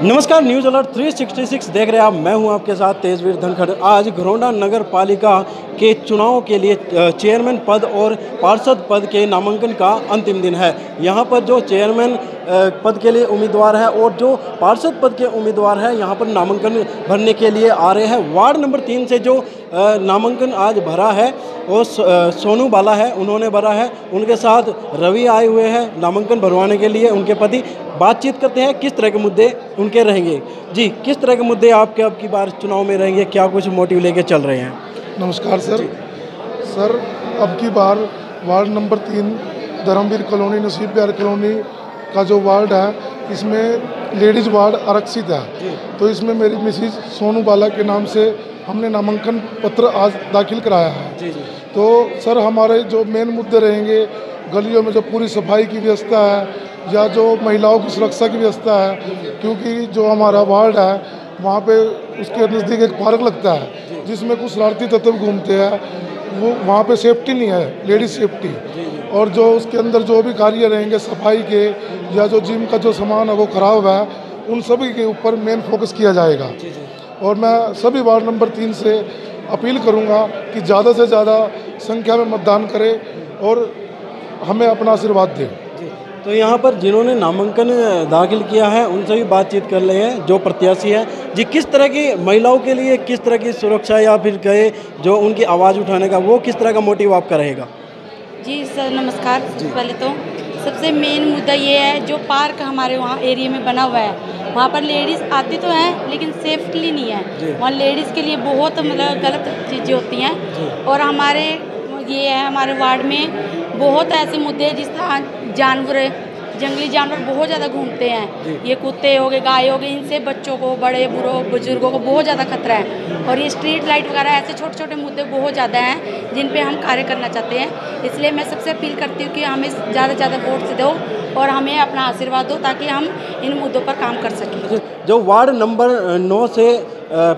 नमस्कार, news alert 366 देख रहे हैं आप। मैं हूं आपके साथ तेजवीर धनखड़। आज घरौंडा नगर पालिका के चुनाव के लिए चेयरमैन पद और पार्षद पद के नामांकन का अंतिम दिन है। यहां पर जो चेयरमैन पद के लिए उम्मीदवार है और जो पार्षद पद के उम्मीदवार हैं यहां पर नामांकन भरने के लिए आ रहे हैं। वार्ड नंबर 3 से जो नामांकन आज भरा है वो सोनू बाला है, उन्होंने भरा है। उनके साथ रवि आए हुए हैं नामांकन भरवाने के लिए, उनके पति। बातचीत करते हैं किस तरह के मुद्दे उनके रहेंगे। जी, किस तरह के मुद्दे आपके अब की बार चुनाव में रहेंगे, क्या कुछ मोटिव लेके चल रहे हैं? नमस्कार सर, अब की बार वार्ड नंबर 3 धर्मवीर कॉलोनी, नसीब प्यार कॉलोनी का जो वार्ड है इसमें लेडीज़ वार्ड आरक्षित है। तो इसमें मेरी मिसिज सोनू बाला के नाम से हमने नामांकन पत्र आज दाखिल कराया है। तो सर हमारे जो मेन मुद्दे रहेंगे, गलियों में जो पूरी सफाई की व्यवस्था है या जो महिलाओं की सुरक्षा की व्यवस्था है, क्योंकि जो हमारा वार्ड है वहाँ पे उसके नज़दीक एक पार्क लगता है जिसमें कुछ शरारती तत्व घूमते हैं। वो वहाँ पे सेफ्टी नहीं है, लेडीज़ सेफ्टी। और जो उसके अंदर जो भी कार्य रहेंगे सफाई के या जो जिम का जो सामान है वो ख़राब है, उन सभी के ऊपर मेन फोकस किया जाएगा। और मैं सभी वार्ड नंबर 3 से अपील करूँगा कि ज़्यादा से ज़्यादा संख्या में मतदान करें और हमें अपना आशीर्वाद दें। तो यहाँ पर जिन्होंने नामांकन दाखिल किया है उनसे भी बातचीत कर रहे हैं, जो प्रत्याशी हैं। जी, किस तरह की महिलाओं के लिए किस तरह की सुरक्षा या फिर कहे जो उनकी आवाज़ उठाने का, वो किस तरह का मोटिव आपका रहेगा? जी सर नमस्कार। सबसे पहले तो सबसे मेन मुद्दा ये है, जो पार्क हमारे वहाँ एरिया में बना हुआ है वहाँ पर लेडीज़ आती तो हैं लेकिन सेफ्टली नहीं है। वहाँ लेडीज़ के लिए बहुत मतलब गलत चीज़ें होती हैं। और हमारे ये है, हमारे वार्ड में बहुत ऐसे मुद्दे हैं जिस तरह जानवर, जंगली जानवर बहुत ज़्यादा घूमते हैं। ये कुत्ते हो गए, गाय हो गए, इनसे बच्चों को, बड़े बूढ़ों बुजुर्गों को बहुत ज़्यादा खतरा है। और ये स्ट्रीट लाइट वगैरह ऐसे छोटे छोटे मुद्दे बहुत ज़्यादा हैं जिन पे हम कार्य करना चाहते हैं। इसलिए मैं सबसे अपील करती हूँ कि हमें ज़्यादा से ज़्यादा वोट से दो और हमें अपना आशीर्वाद दो ताकि हम इन मुद्दों पर काम कर सकें। जो वार्ड नंबर 9 से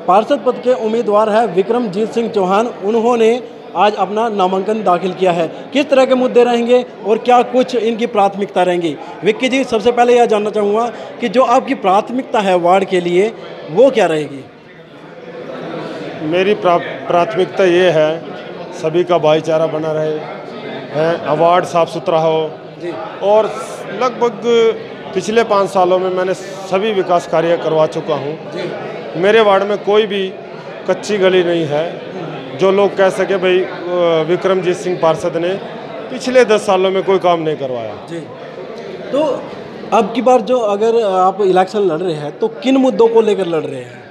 पार्षद पद के उम्मीदवार है विक्रमजीत सिंह चौहान, उन्होंने आज अपना नामांकन दाखिल किया है। किस तरह के मुद्दे रहेंगे और क्या कुछ इनकी प्राथमिकता रहेंगी? विक्की जी, सबसे पहले यह जानना चाहूँगा कि जो आपकी प्राथमिकता है वार्ड के लिए वो क्या रहेगी? मेरी प्राथमिकता ये है सभी का भाईचारा बना रहे हैं, वार्ड साफ़ सुथरा हो। और लगभग पिछले 5 सालों में मैंने सभी विकास कार्य करवा चुका हूँ। मेरे वार्ड में कोई भी कच्ची गली नहीं है जो लोग कह सके भाई विक्रमजीत सिंह पार्षद ने पिछले 10 सालों में कोई काम नहीं करवाया। तो अब की बार जो अगर आप इलेक्शन लड़ रहे हैं तो किन मुद्दों को लेकर लड़ रहे हैं?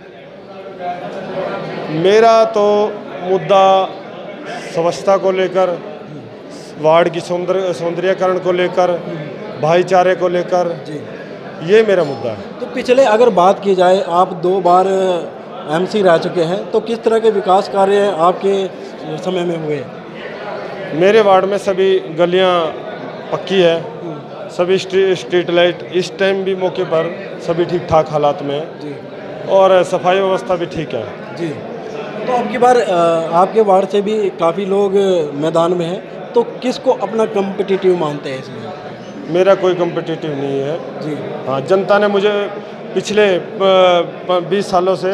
मेरा तो मुद्दा स्वच्छता को लेकर, वार्ड की सौंदर्यीकरण को लेकर, भाईचारे को लेकर, ये मेरा मुद्दा है। तो पिछले अगर बात की जाए, आप 2 बार MC रह चुके हैं, तो किस तरह के विकास कार्य आपके समय में हुए? मेरे वार्ड में सभी गलियां पक्की है, सभी स्ट्रीट लाइट इस टाइम भी मौके पर सभी ठीक ठाक हालात में है और सफाई व्यवस्था भी ठीक है। जी, तो अब की बार आपके वार्ड से भी काफ़ी लोग मैदान में हैं, तो किसको अपना कम्पिटिटिव मानते हैं इसमें? मेरा कोई कम्पिटिटिव नहीं है जी। हाँ, जनता ने मुझे पिछले 20 सालों से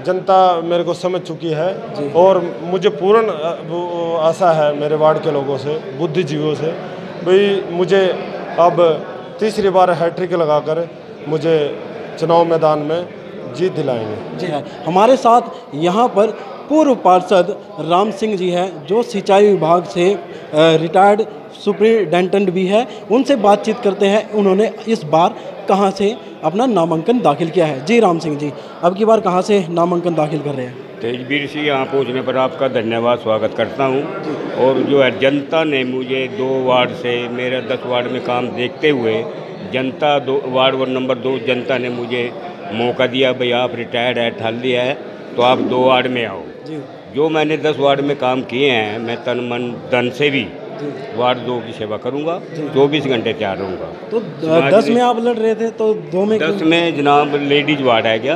जनता मेरे को समझ चुकी है और मुझे पूर्ण आशा है मेरे वार्ड के लोगों से, बुद्धिजीवियों से, भाई मुझे अब तीसरी बार हैट्रिक लगाकर मुझे चुनाव मैदान में जीत दिलाएंगे। जी हाँ, हमारे साथ यहाँ पर पूर्व पार्षद राम सिंह जी हैं, जो सिंचाई विभाग से रिटायर्ड सुपरिटेंडेंट भी है। उनसे बातचीत करते हैं उन्होंने इस बार कहाँ से अपना नामांकन दाखिल किया है। जी राम सिंह जी, अब की बार कहाँ से नामांकन दाखिल कर रहे हैं? तेजवीर सिंह, यहाँ पहुँचने पर आपका धन्यवाद, स्वागत करता हूँ। और जो है जनता ने मुझे 2 वार्ड से मेरा 10 वार्ड में काम देखते हुए जनता वार्ड नंबर 2 जनता ने मुझे मौका दिया, भाई आप रिटायर्ड है, ठाल दिया है तो आप 2 वार्ड में आओ। जो मैंने 10 वार्ड में काम किए हैं, मैं तन मन धन से भी वार्ड 2 की सेवा करूँगा, 24 घंटे तैयार रहूँगा। तो 10 में आप लड़ रहे थे, तो 2 में 10 में जनाब लेडीज वार्ड है क्या,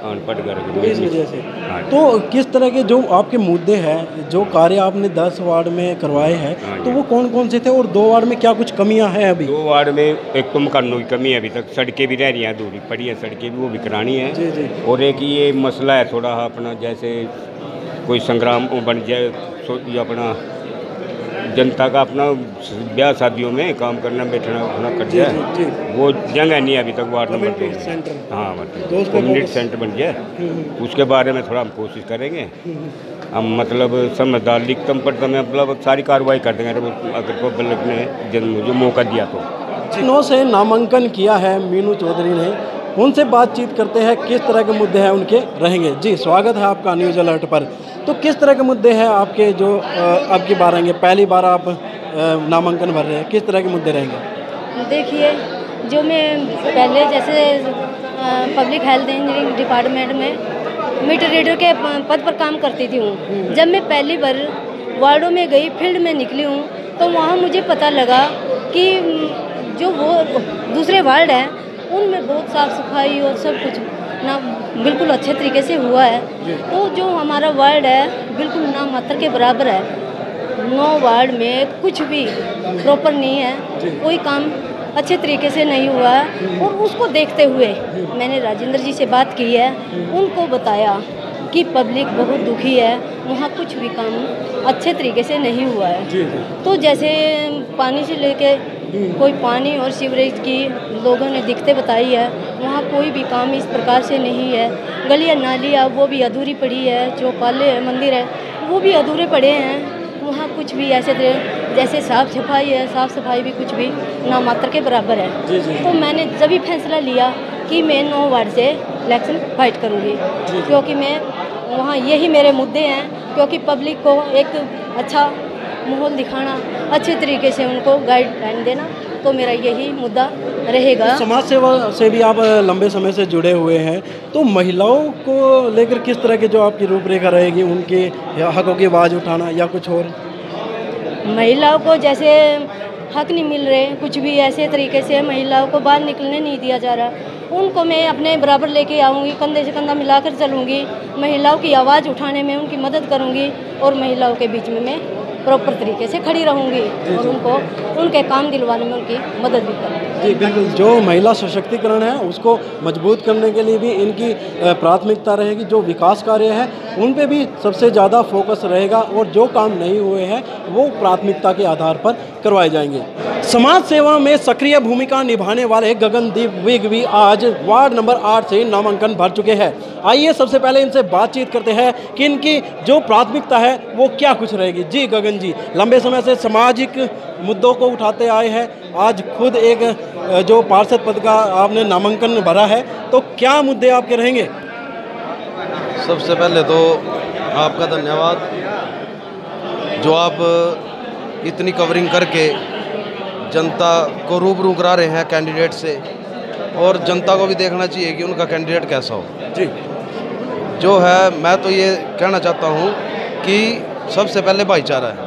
अनपढ़ घर तो इस वजह से। हाँ। तो किस तरह के जो आपके मुद्दे हैं, जो कार्य आपने 10 वार्ड में करवाए हैं, तो वो कौन कौन से थे, और 2 वार्ड में क्या कुछ कमियां हैं अभी? 2 वार्ड में एक तो मकानों की कमी है, अभी तक सड़कें भी रह रही हैं, दूरी पड़ी है सड़कें भी, वो भी करानी है। जी जी। और एक ये मसला है थोड़ा अपना, जैसे कोई संग्राम बन जाए, ये अपना जनता का अपना ब्याह शादियों में काम करना बैठना अपना कर जाए, वो जगह नहीं है अभी तक वार्ड नंबर 2 सेंटर। हाँ, मतलब कम्युनिटी सेंटर बन जाए, उसके बारे में थोड़ा हम कोशिश करेंगे। हम मतलब समझदार लिखतम पर तो मतलब सारी कार्रवाई कर देंगे अगर पब्लिक ने मुझे मौका दिया तो। जिनों से नामांकन किया है मीनू चौधरी ने, उनसे बातचीत करते हैं, किस तरह के मुद्दे हैं उनके रहेंगे। जी, स्वागत है आपका न्यूज़ अलर्ट पर। तो किस तरह के मुद्दे हैं आपके जो अब की बार आएंगे, पहली बार आप नामांकन भर रहे हैं, किस तरह के मुद्दे रहेंगे? देखिए, जो मैं पहले जैसे पब्लिक हेल्थ इंजीनियरिंग डिपार्टमेंट में मीटर रीडर के पद पर काम करती थी हूँ। जब मैं पहली बार वार्डों में गई, फील्ड में निकली हूँ, तो वहाँ मुझे पता लगा कि जो वो दूसरे वार्ड हैं उनमें बहुत साफ़ सफाई और सब कुछ ना बिल्कुल अच्छे तरीके से हुआ है। तो जो हमारा वार्ड है बिल्कुल ना मात्र के बराबर है। 9 वार्ड में कुछ भी प्रॉपर नहीं है, कोई काम अच्छे तरीके से नहीं हुआ है। और उसको देखते हुए मैंने राजेंद्र जी से बात की है, उनको बताया कि पब्लिक बहुत दुखी है, वहाँ कुछ भी काम अच्छे तरीके से नहीं हुआ है। तो जैसे पानी से लेके कोई पानी और सीवरेज की लोगों ने दिक्कतें बताई है, वहाँ कोई भी काम इस प्रकार से नहीं है। गलियाँ नालियाँ वो भी अधूरी पड़ी है, जो पाले है मंदिर है वो भी अधूरे पड़े हैं। वहाँ कुछ भी ऐसे जैसे साफ़ सफाई है, साफ़ सफाई भी कुछ भी ना मात्र के बराबर है। तो मैंने जब भी फैसला लिया कि मैं 9 वार्ड से इलेक्शन फाइट करूँगी, क्योंकि मैं वहाँ यही मेरे मुद्दे हैं, क्योंकि पब्लिक को एक अच्छा माहौल दिखाना, अच्छे तरीके से उनको गाइडलाइन देना, तो मेरा यही मुद्दा रहेगा। समाज सेवा से भी आप लंबे समय से जुड़े हुए हैं, तो महिलाओं को लेकर किस तरह की जो आपकी रूपरेखा रहेगी, उनके हकों की आवाज़ उठाना या कुछ और? महिलाओं को जैसे हक नहीं मिल रहे, कुछ भी ऐसे तरीके से महिलाओं को बाहर निकलने नहीं दिया जा रहा, उनको मैं अपने बराबर लेके आऊँगी, कंधे से कंधा मिलाकर चलूँगी, महिलाओं की आवाज़ उठाने में उनकी मदद करूँगी, और महिलाओं के बीच में मैं प्रॉपर तरीके से खड़ी रहूँगी और उनको उनके काम दिलवाने में उनकी मदद भी करूँगी। जी बिल्कुल, जो महिला सशक्तिकरण है उसको मजबूत करने के लिए भी इनकी प्राथमिकता रहेगी। जो विकास कार्य है उन पे भी सबसे ज़्यादा फोकस रहेगा, और जो काम नहीं हुए हैं वो प्राथमिकता के आधार पर करवाए जाएंगे। समाज सेवा में सक्रिय भूमिका निभाने वाले गगनदीप विग भी आज वार्ड नंबर 8 से नामांकन भर चुके हैं। आइए सबसे पहले इनसे बातचीत करते हैं कि इनकी जो प्राथमिकता है वो क्या कुछ रहेगी। जी गगन जी, लंबे समय से सामाजिक मुद्दों को उठाते आए हैं, आज खुद एक जो पार्षद पद का आपने नामांकन भरा है, तो क्या मुद्दे आपके रहेंगे? सबसे पहले तो आपका धन्यवाद, जो आप इतनी कवरिंग करके जनता को रूबरू करा रहे हैं कैंडिडेट से, और जनता को भी देखना चाहिए कि उनका कैंडिडेट कैसा हो। जी, जो है मैं तो ये कहना चाहता हूँ कि सबसे पहले भाईचारा है,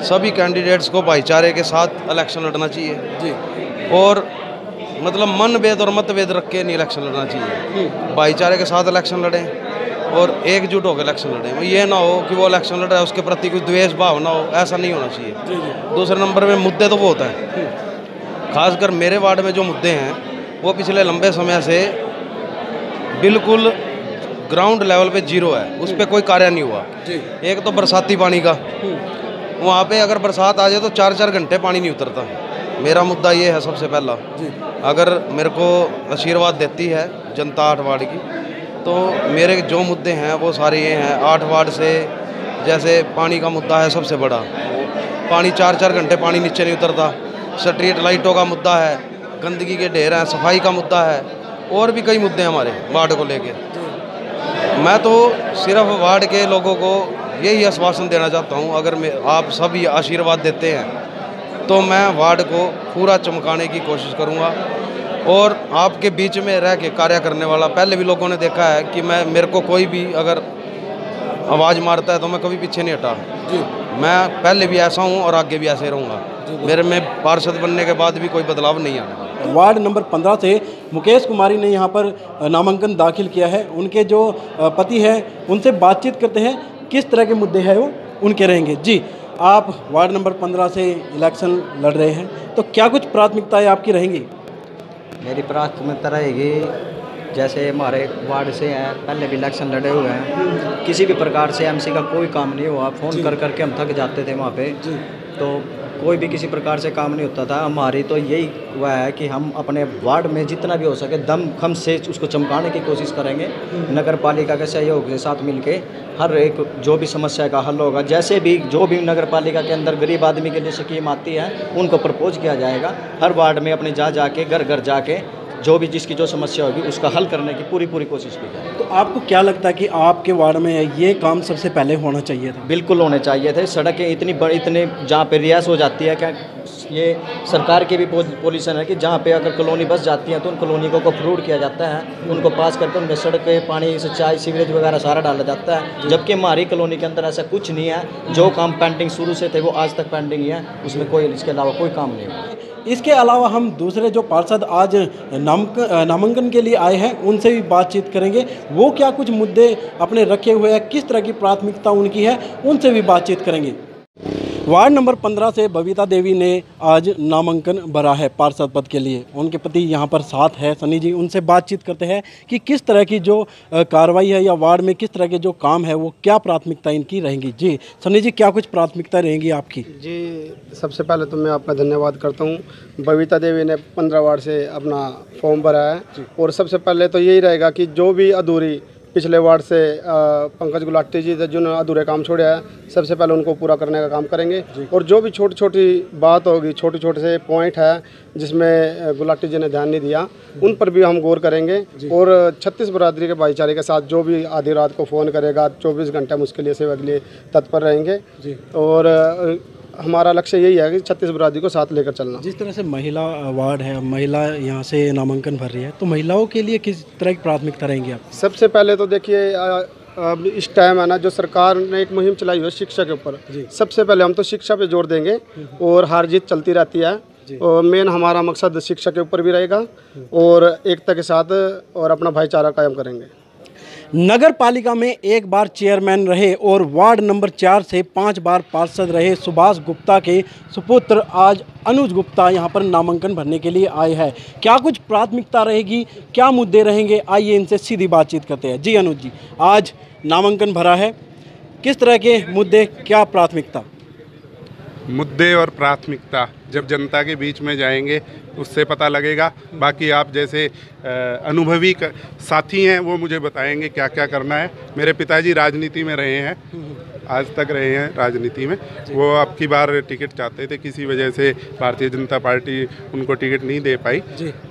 सभी कैंडिडेट्स को भाईचारे के साथ इलेक्शन लड़ना चाहिए जी, और मतलब मनभेद और मतभेद रख के नहीं इलेक्शन लड़ना चाहिए। भाईचारे के साथ इलेक्शन लड़ें और एकजुट होकर इलेक्शन लड़ें। ये ना हो कि वो इलेक्शन लड़ रहा है उसके प्रति कुछ द्वेष भाव ना हो, ऐसा नहीं होना चाहिए। दूसरे नंबर में मुद्दे तो बहुत हैं, खासकर मेरे वार्ड में जो मुद्दे हैं वो पिछले लंबे समय से बिल्कुल ग्राउंड लेवल पे जीरो है, उस पर कोई कार्य नहीं हुआ। एक तो बरसाती पानी का, वहाँ पे अगर बरसात आ जाए तो 4-4 घंटे पानी नहीं उतरता। मेरा मुद्दा ये है सबसे पहला, अगर मेरे को आशीर्वाद देती है जनता 8 वार्ड की, तो मेरे जो मुद्दे हैं वो सारे ये हैं। 8 वार्ड से जैसे पानी का मुद्दा है सबसे बड़ा, पानी 4-4 घंटे पानी नीचे नहीं उतरता। स्ट्रीट लाइटों का मुद्दा है, गंदगी के ढेर हैं, सफाई का मुद्दा है, और भी कई मुद्दे हैं हमारे वार्ड को लेके। मैं तो सिर्फ वार्ड के लोगों को यही आश्वासन देना चाहता हूँ, अगर आप सब ये आशीर्वाद देते हैं तो मैं वार्ड को पूरा चमकाने की कोशिश करूँगा, और आपके बीच में रह के कार्य करने वाला। पहले भी लोगों ने देखा है कि मेरे को कोई भी अगर आवाज़ मारता है तो मैं कभी पीछे नहीं हटा। मैं पहले भी ऐसा हूँ और आगे भी ऐसे रहूँगा। मेरे में पार्षद बनने के बाद भी कोई बदलाव नहीं आने वाला। वार्ड नंबर 15 से मुकेश कुमारी ने यहाँ पर नामांकन दाखिल किया है। उनके जो पति हैं उनसे बातचीत करते हैं, किस तरह के मुद्दे हैं वो उनके रहेंगे। जी, आप वार्ड नंबर 15 से इलेक्शन लड़ रहे हैं, तो क्या कुछ प्राथमिकताएं आपकी रहेंगी? मेरी प्राथमिकता रहेगी, जैसे हमारे वार्ड से हैं, पहले भी इलेक्शन लड़े हुए हैं, किसी भी प्रकार से एमसी का कोई काम नहीं हुआ। फ़ोन कर करके हम थक जाते थे वहाँ पे, तो कोई भी किसी प्रकार से काम नहीं होता था। हमारी तो यही हुआ है कि हम अपने वार्ड में जितना भी हो सके दम खम से उसको चमकाने की कोशिश करेंगे। नगर पालिका के सहयोग के साथ मिलके हर एक जो भी समस्या का हल होगा, जैसे भी जो भी नगर पालिका के अंदर गरीब आदमी के लिए स्कीम आती है उनको प्रपोज किया जाएगा। हर वार्ड में अपने जाके घर घर जाके जो भी जिसकी जो समस्या होगी उसका हल करने की पूरी कोशिश की जाए। तो आपको क्या लगता है कि आपके वार्ड में ये काम सबसे पहले होना चाहिए था? बिल्कुल होने चाहिए थे। सड़कें इतनी बड़ी, इतने जहाँ पे रियास हो जाती है, क्या ये सरकार की भी पॉलिसी है कि जहाँ पे अगर कॉलोनी बस जाती है तो उन कॉलोनी को अप्रूव किया जाता है, उनको पास करके उनमें सड़कें, पानी, सिंचाई, सीवरेज वगैरह सारा डाला जाता है। जबकि हमारी कॉलोनी के अंदर ऐसा कुछ नहीं है। जो काम पेंडिंग शुरू से थे वो आज तक पेंडिंग ही है, उसमें कोई इसके अलावा कोई काम नहीं है। इसके अलावा हम दूसरे जो पार्षद आज नामांकन के लिए आए हैं उनसे भी बातचीत करेंगे। वो क्या कुछ मुद्दे अपने रखे हुए हैं, किस तरह की प्राथमिकता उनकी है, उनसे भी बातचीत करेंगे। वार्ड नंबर 15 से बबीता देवी ने आज नामांकन भरा है पार्षद पद के लिए। उनके पति यहाँ पर साथ है सनी जी, उनसे बातचीत करते हैं कि किस तरह की जो कार्रवाई है या वार्ड में किस तरह के जो काम है वो क्या प्राथमिकता इनकी रहेंगी। जी सनी जी, क्या कुछ प्राथमिकता रहेंगी आपकी? जी, सबसे पहले तो मैं आपका धन्यवाद करता हूँ। बबीता देवी ने 15 वार्ड से अपना फॉर्म भरा है और सबसे पहले तो यही रहेगा कि जो भी अधूरी पिछले वार्ड से पंकज गुलाटी जी जिन्होंने अधूरे काम छोड़ा है, सबसे पहले उनको पूरा करने का काम करेंगे। और जो भी छोटी छोटी बात होगी, छोटे छोटे से पॉइंट है जिसमें गुलाटी जी ने ध्यान नहीं दिया, उन पर भी हम गौर करेंगे। और 36 बरादरी के भाईचारे के साथ जो भी आधी रात को फ़ोन करेगा 24 घंटे हम उसके लिए सेवा के लिए तत्पर रहेंगे। और हमारा लक्ष्य यही है कि 36 बरादरी को साथ लेकर चलना। जिस तरह से महिला वार्ड है, महिला यहाँ से नामांकन भर रही है, तो महिलाओं के लिए किस तरह की प्राथमिकता रहेंगी आप? सबसे पहले तो देखिए, अब इस टाइम है ना, जो सरकार ने एक मुहिम चलाई हुई है शिक्षा के ऊपर, सबसे पहले हम तो शिक्षा पे जोर देंगे और हार जीत चलती रहती है। और मेन हमारा मकसद शिक्षा के ऊपर भी रहेगा और एकता के साथ और अपना भाईचारा कायम करेंगे। नगर पालिका में एक बार चेयरमैन रहे और वार्ड नंबर 4 से 5 बार पार्षद रहे सुभाष गुप्ता के सुपुत्र आज अनुज गुप्ता यहाँ पर नामांकन भरने के लिए आए हैं। क्या कुछ प्राथमिकता रहेगी, क्या मुद्दे रहेंगे, आइए इनसे सीधी बातचीत करते हैं। जी अनुज जी, आज नामांकन भरा है, किस तरह के मुद्दे, क्या प्राथमिकता? मुद्दे और प्राथमिकता जब जनता के बीच में जाएंगे उससे पता लगेगा। बाकी आप जैसे अनुभवी साथी हैं वो मुझे बताएंगे क्या क्या करना है। मेरे पिताजी राजनीति में रहे हैं, आज तक रहे हैं राजनीति में। वो अब की बार टिकट चाहते थे, किसी वजह से भारतीय जनता पार्टी उनको टिकट नहीं दे पाई,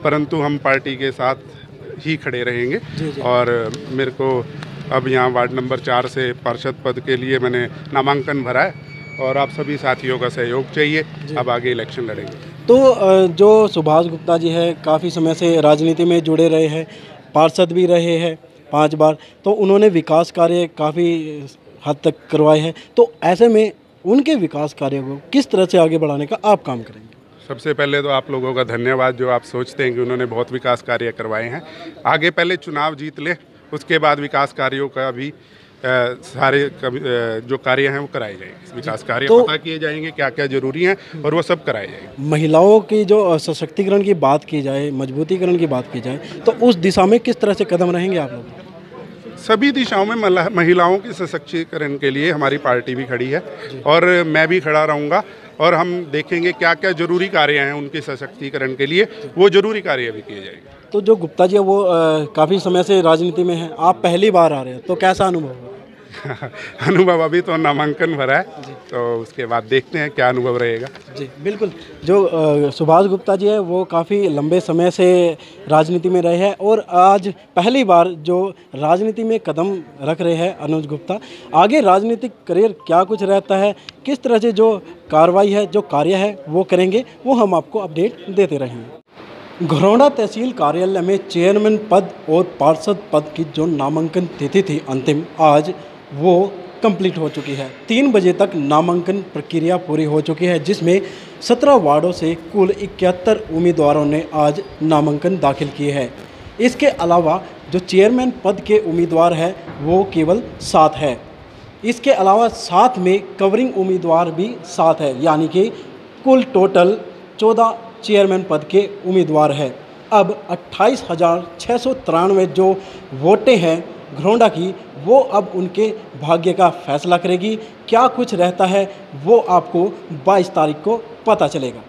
परंतु हम पार्टी के साथ ही खड़े रहेंगे। और मेरे को अब यहाँ वार्ड नंबर 4 से पार्षद पद के लिए मैंने नामांकन भरा है और आप सभी साथियों का सहयोग चाहिए। अब आगे इलेक्शन लड़ेंगे। तो जो सुभाष गुप्ता जी है काफ़ी समय से राजनीति में जुड़े रहे हैं, पार्षद भी रहे हैं 5 बार, तो उन्होंने विकास कार्य काफ़ी हद तक करवाए हैं। तो ऐसे में उनके विकास कार्य को किस तरह से आगे बढ़ाने का आप काम करेंगे? सबसे पहले तो आप लोगों का धन्यवाद जो आप सोचते हैं कि उन्होंने बहुत विकास कार्य करवाए हैं। आगे पहले चुनाव जीत ले, उसके बाद विकास कार्यों का भी सारे जो कार्य हैं वो कराए जाएंगे। विकास कार्य तो पता किए जाएंगे क्या क्या जरूरी हैं और वो सब कराए जाएंगे। महिलाओं की जो सशक्तिकरण की बात की जाए, मजबूतीकरण की बात की जाए, तो उस दिशा में किस तरह से कदम रहेंगे आप लोग? सभी दिशाओं में महिलाओं के सशक्तिकरण के लिए हमारी पार्टी भी खड़ी है और मैं भी खड़ा रहूँगा। और हम देखेंगे क्या क्या जरूरी कार्य हैं उनके सशक्तिकरण के लिए, वो जरूरी कार्य भी किए जाएंगे। तो जो गुप्ता जी है वो काफ़ी समय से राजनीति में हैं, आप पहली बार आ रहे हैं, तो कैसा अनुभव हुआ? अनुभव अभी तो नामांकन भरा है, तो उसके बाद देखते हैं क्या अनुभव रहेगा। जी बिल्कुल। जो सुभाष गुप्ता जी है वो काफ़ी लंबे समय से राजनीति में रहे हैं और आज पहली बार जो राजनीति में कदम रख रहे हैं अनुज गुप्ता। आगे राजनीतिक करियर क्या कुछ रहता है, किस तरह से जो कार्रवाई है, जो कार्य है वो करेंगे, वो हम आपको अपडेट देते रहेंगे। घरौंडा तहसील कार्यालय में चेयरमैन पद और पार्षद पद की जो नामांकन तिथि थी अंतिम, आज वो कंप्लीट हो चुकी है। 3 बजे तक नामांकन प्रक्रिया पूरी हो चुकी है, जिसमें 17 वार्डों से कुल 71 उम्मीदवारों ने आज नामांकन दाखिल किए हैं। इसके अलावा जो चेयरमैन पद के उम्मीदवार हैं वो केवल 7 है। इसके अलावा साथ में कवरिंग उम्मीदवार भी 7 है, यानी कि कुल टोटल 14 चेयरमैन पद के उम्मीदवार हैं। अब 28,693 जो वोटें हैं घरौंडा की, वो अब उनके भाग्य का फैसला करेगी। क्या कुछ रहता है वो आपको 22 तारीख को पता चलेगा।